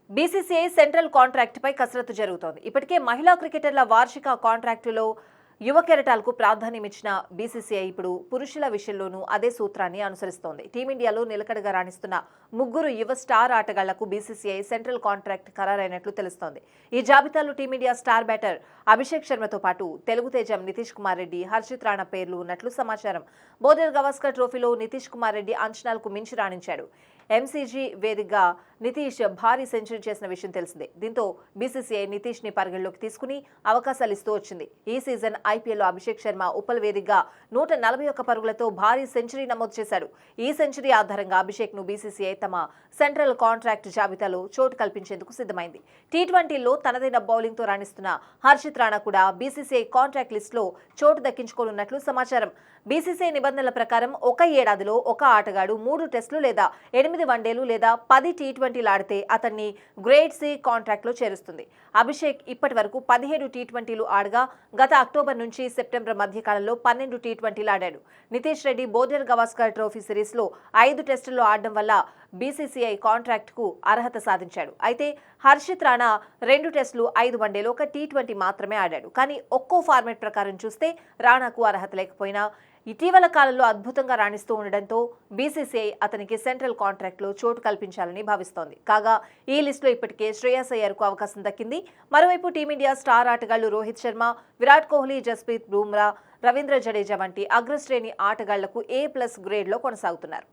BCCI central contract పై కసరత్తు జరుగుతోంది. ఇప్పటికే మహిళా క్రికెటర్ల వార్షిక కాంట్రాక్టులో యువ కెరటాలకు ప్రాధాన్యం ఇచ్చిన బీసీసీఐ ఇప్పుడు పురుషుల విషయంలోనూ అదే సూత్రాన్ని అనుసరిస్తోంది. టీమిండియాలో నిలకడగా రాణిస్తున్న ముగ్గురు యువ స్టార్ ఆటగాళ్లకు బీసీసీఐ సెంట్రల్ కాంట్రాక్ట్ ఖరారైనట్లు తెలుస్తోంది. ఈ జాబితాలో టీమిండియా స్టార్ బ్యాటర్ అభిషేక్ శర్మతో పాటు తెలుగు తేజం నితీష్ కుమార్ రెడ్డి, హర్షిత్ రాణా పేర్లు ఉన్నట్లు సమాచారం. బోర్డర్ గవాస్కర్ ట్రోఫీలో నితీష్ కుమార్ రెడ్డి అంచనాలకు మించి రాణించాడు. ఎంసీజీ వేదికగా నితీష్ భారీ సెంచరీ చేసిన విషయం తెలిసిందే. దీంతో బీసీసీఐ నితీష్ ని పరిగణలోకి తీసుకుని అవకాశాలు ఇస్తూ వచ్చింది. ఈ సీజన్ ఐపీఎల్లో అభిషేక్ శర్మ ఉప్పల్ వేదికగా 141 పరుగులతో భారీ సెంచరీ నమోదు చేశాడు. ఈ సెంచరీ ఆధారంగా అభిషేక్ ను బీసీసీఐ తమ సెంట్రల్ కాంట్రాక్ట్ జాబితాలో చోటు కల్పించేందుకు సిద్ధమైంది. టీ20లో తనదైన బౌలింగ్ తో రాణిస్తున్న హర్షిత్ రాణా కూడా బీసీసీఐ కాంట్రాక్ట్ లిస్ట్ లో చోటు దక్కించుకోనున్నట్లు సమాచారం. బీసీసీఐ నిబంధనల ప్రకారం ఒక ఏడాదిలో ఒక ఆటగాడు 3 టెస్టులు లేదా 8 వన్డేలు లేదా 10 టీ20లు ఆడితే అతన్ని గ్రేడ్ సి కాంట్రాక్ట్ లో చేరుస్తుంది. అభిషేక్ ఇప్పటి వరకు 17 టీ20లు ఆడగా గత అక్టోబర్ నుంచి సెప్టెంబర్ మధ్య కాలంలో 12 టీ20లు ఆడాడు. Nitish Reddy border Gavaskar trophy series లో 5 టెస్టుల్లో ఆడడం వల్ల బీసీసీఐ కాంట్రాక్ట్ కు అర్హత సాధించాడు. అయితే హర్షిత్ రాణా 2 టెస్టులు 5 వన్డేలు 1 టీ20 మాత్రమే ఆడాడు. కానీ ఒక్కో ఫార్మాట్ ప్రకారం చూస్తే రాణాకు అర్హత లేకపోయినా ఇటీవల కాలంలో అద్భుతంగా రాణిస్తూ ఉండడంతో బీసీసీఐ అతనికి సెంట్రల్ కాంట్రాక్ట్లో చోటు కల్పించాలని భావిస్తోంది. కాగా ఈ లిస్టులో ఇప్పటికే శ్రేయస్ అయ్యర్కు అవకాశం దక్కింది. మరోవైపు టీమిండియా స్టార్ ఆటగాళ్లు రోహిత్ శర్మ, విరాట్ కోహ్లీ, జస్ప్రీత్ బుమ్రా, రవీంద్ర జడేజా వంటి అగ్రశ్రేణి ఆటగాళ్లకు A+ గ్రేడ్లో కొనసాగుతున్నారు.